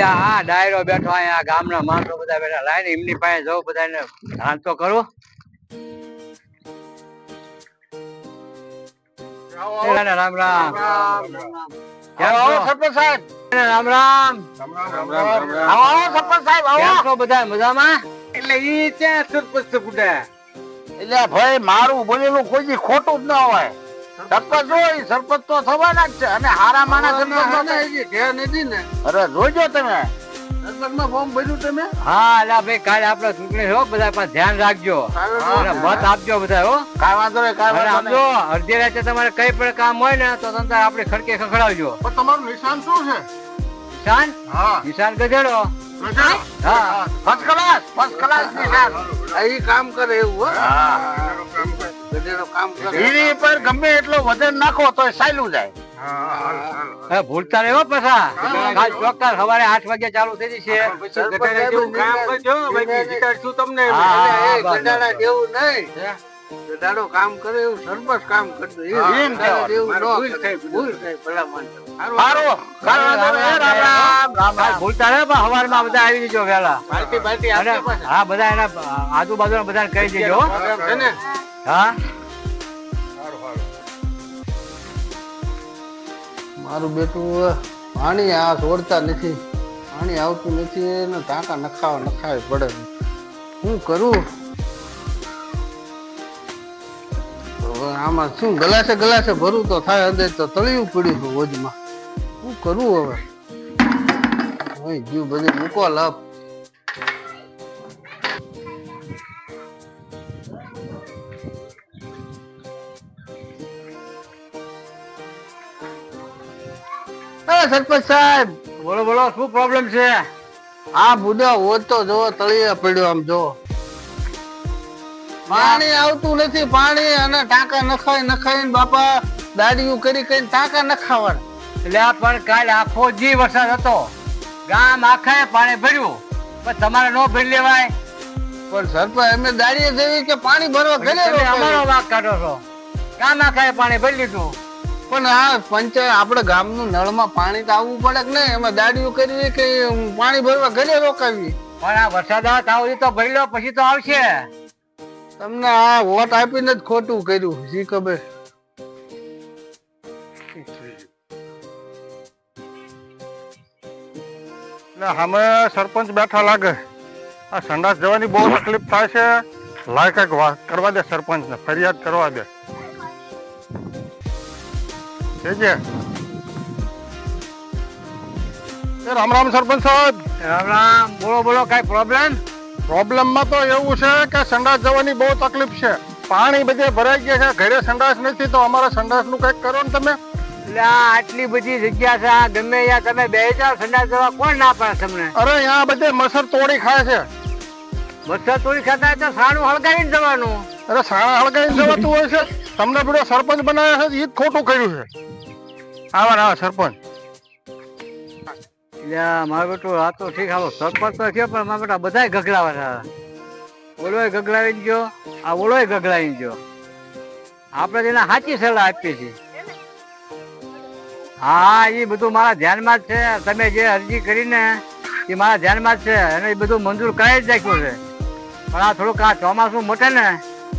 આ ડાયરો બેઠો અહીંયા ગામના માણસો બધા બેઠા લાઈને એમની પાસે જવું બધાને ધાન તો કરું. રામ રામ સરપંચ સાહેબ. રામ રામ સરપંચ સાહેબ. આવો બધા મજામાં. એટલે ઈ ત્યાં સરપંચ એટલે ભાઈ મારું બોલેલું કોઈ ખોટું જ ના હોય. સરપંચ હોય સરપંચ તો થવાના જ છે અને હારા માણસ અરે જોજો તમે સરપંચમાં ફોર્મ ભર્યું તમે. હા એટલે ભાઈ કાલે આપડે ચૂંટણી હો બધા પણ ધ્યાન રાખજો મત આપજો બધા હો. કાંઈ વાંધો નહીં કાંઈ વાંધો નહીં. અડધી રાતે તમારે કઈ પણ કામ હોય ને તો તમે આપણે ખડકે ખખડાવજો. પણ તમારું નિશાન શું છે? નિશાન? હા નિશાન ગધેડો. હા ફર્સ્ટ ક્લાસ નિશાન. એ કામ કરે એવું. હા એની પર ગમે એટલો વજન નાખો તો સાયલું જાય. ભૂલતા રહેવો પાછા. ચોક્કસ સવારે 8 વાગે ચાલુ થઈ જશે. ગધાડો કામ કરે એવું સરપંચ કામ કરતો ભૂલતા રહે. સવારમાં બધા આવી જજો વેલા. હા બધા એના આજુબાજુ બધા કહી દેજો. હા મારું બેટું પાણી આ છોડતા નથી. પાણી આવતું નથી ને ટાંકા નખાવી પડે. શું કરું આમાં? શું ગલાસે ભરું તો થાય. અંદર તો તળિયું પડ્યું હતું વોજમાં. શું કરું હવે? જીવ બધું મૂકો લાભ. સરપંચ સાહેબ બોલો બોલો શું પ્રોબ્લેમ છે? આ બુડો હોત તો જો તળિયે પડ્યો. આમ જો પાણી આવતું નથી. પાણી અને ટાંકા નખાઈ બાપા દાડીયું કરી ટાંકા નખાવડ. એટલે પણ કાલે આખો જી વરસાદ હતો. ગામ આખા પાણી ભર્યું પણ તમારે નો ભરી લેવાય. પણ સરપંચ એમને દાડીએ જેવી કે પાણી ભરવા ઘરે અમારો વાક કાઢો છો. ગામ આખા પાણી ભરી લીધું પણ આ પંચાયત આપડે ગામનું નળમાં પાણી તો આવવું પડે કે નહીં? એમાં દાડીઓ કરવી કે પાણી ભરવા ઘરે રોકાવી? પણ આ વરસાદ આવે તો ભરી લો પછી તો આવશે. તમને આ વોટ આપીને જ ખોટું કર્યું જી ખબર. અમે સરપંચ બેઠા લાગે. આ સંડાસ જવાની બહુ તકલીફ થાય છે. લાય કઈક વાત કરવા દે સરપંચ ને, ફરિયાદ કરવા દે. રામ રામ સરપંચ સાહેબ. રામ રામ. બોલો બોલો કઈ પ્રોબ્લેમ માં તો એવું છે કે સંડાસ જવાની બહુ તકલીફ છે. પાણી બધે ભરાઈ ગયા છે. ઘરે સંડાસ નથી તો અમારા સંડાસ નું કઈક કરો ને તમે. એટલે આટલી બધી જગ્યા છે. ગમે ત્યાં તમે બે જાવ સંડાસ જવા કોણ ના પાડે તમને? અરે અહીંયા બધે મસર તોડી ખાય છે. મસર તોડી ખાતા હોય તો સાણું હળગાવીને જવાનું. અરે સાણા હળગાવીને જવાતું હોય છે? તમને બધો સરપંચ બનાવ્યા છે એ જ ખોટું કર્યું છે. આવા સરપંચ. મારો બેટો આ તો ઠીક હાલો સરપંચ તો છે પણ મારા બેટા બધા ગગડાવે છે. ઓલોય ગગડાવી ગયો, આ ઓલોય ગગડાવી ગયો. આપણે તેને સાચી સલાહ આપીએ છીએ. હા એ બધું મારા ધ્યાનમાં જ છે. તમે જે અરજી કરીને એ મારા ધ્યાનમાં જ છે અને એ બધું મંજૂર કરાવી જ રાખ્યું છે. પણ આ થોડુંક આ ચોમાસું મોટે ને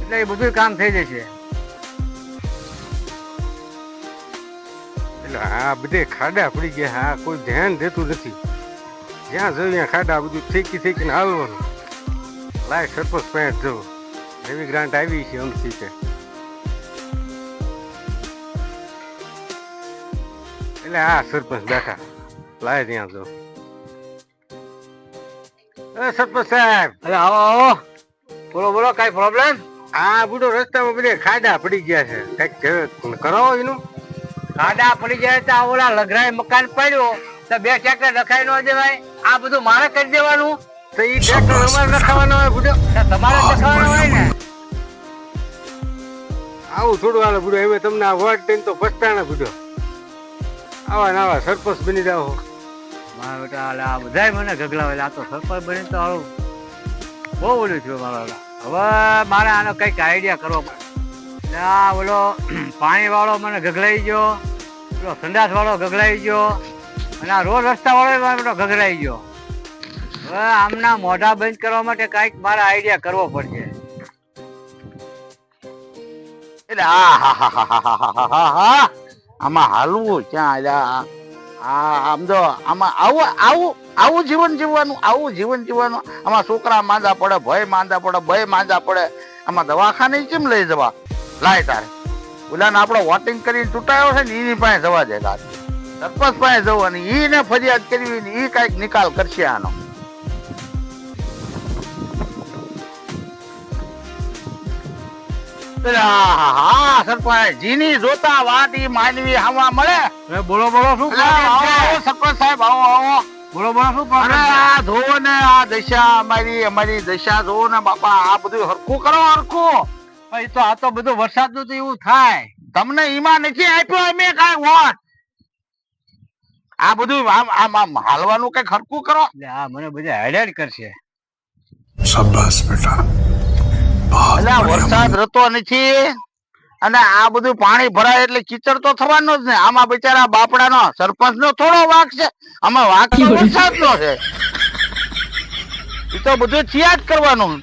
એટલે એ બધું કામ થઈ જશે. એટલે આ બધે ખાડા પડી ગયા. હા કોઈ ધ્યાન દેતું નથી. જ્યાં જોયું ત્યાં ખાડા. બધું થેકીને હાલવાનું. લાય સરપંચ પેન્ટ જવું. એવી ગ્રાન્ટ આવી છે અમથી છે. એટલે આ સરપંચ બેઠા. લાય ત્યાં જવું. સરપંચ સાહેબ. અરે આવો આવો. બોલો બોલો કઈ પ્રોબ્લેમ? આ બધો રસ્તામાં બધે ખાડા પડી ગયા છે. કઈક કરાવો એનું. ખાડા પડી જાય તો ઓલા લગરાય મકાન પડ્યો તો 2 ટ્રેક્ટર રખાઈ ન દેવાય? આ બધું મારે કરી દેવાનું? તો ઈ ટ્રેક્ટર અમારે રખાવાનો હોય બુડો? તમારે રખાવાનો હોય ને. આવું થોડું હાલે બુડો. એમ તમને આ વોટ દઈને તો પસ્તાણા બુડો. આવા ને આવા સરપંચ બની જાઓ. મારા બેટા આ બધા મને ગગલાવે. આ તો સરપંચ બની તો હારું બહુ ઓલું થયું મારા. હવે મારે આનો કઈક આઈડિયા કરવો પડે. ઓલો પાણી વાળો મને ગગલાઈ ગયો, પેલો સંડાસ વાળો ગગલાઈ ગયો, અને આ રોડ રસ્તા વાળો ગગડાઈ ગયો. હવે આમના મોઢા બંધ કરવા માટે કાંઈક મારા આઈડિયા કરવો પડશે. એટલે આ આમાં હાલવું ક્યાં અલ્યા? આમ જો આમાં આવું જીવન જીવવાનું, આવું જીવન જીવવાનું. આમાં છોકરા માંદા પડે, ભય માંદા પડે, ભય માંદા પડે. આમાં દવાખાને કેમ લઈ જવા? લાય તારે ઓલાને આપણો વોટિંગ કરીને ચૂંટાયો છે ને એની પાસે જવા દે. તારે સરપંચ પાસે જવાની, ઈને ફરિયાદ કરવી ને ઈ કઈક નિકાલ કરશે આનો. હા સરપંચ જીની જોતા વાત ઈ માનવી હવા મળે. બોલો બોલો શું આવો સરપંચ સાહેબ, આવો. બોલો બોલો શું અરે આ જોવો ને આ દશા, અમારી દશા જોવો ને બાપા. આ બધું હરખું કરો, હરખું. ભાઈ તો આ તો બધું વરસાદ નું તો એવું થાય. તમને ઈમાં નથી આપ્યો અમે કાંઈ વોટ. આ બધું આમ હાલવાનું કઈક હરખું કરો. એટલે આ મને બધા હેડેડ કરશે. शाबाश बेटा એટલે આ વરસાદ રહેતો નથી અને આ બધું પાણી ભરાય એટલે કીચડ તો થવાનો જ ને. આમાં બિચારા બાપડાનો સરપંચ નો થોડો વાંક છે, આમાં વાંક તો વરસાદ નો છે. એ તો બધું થયા જ કરવાનું.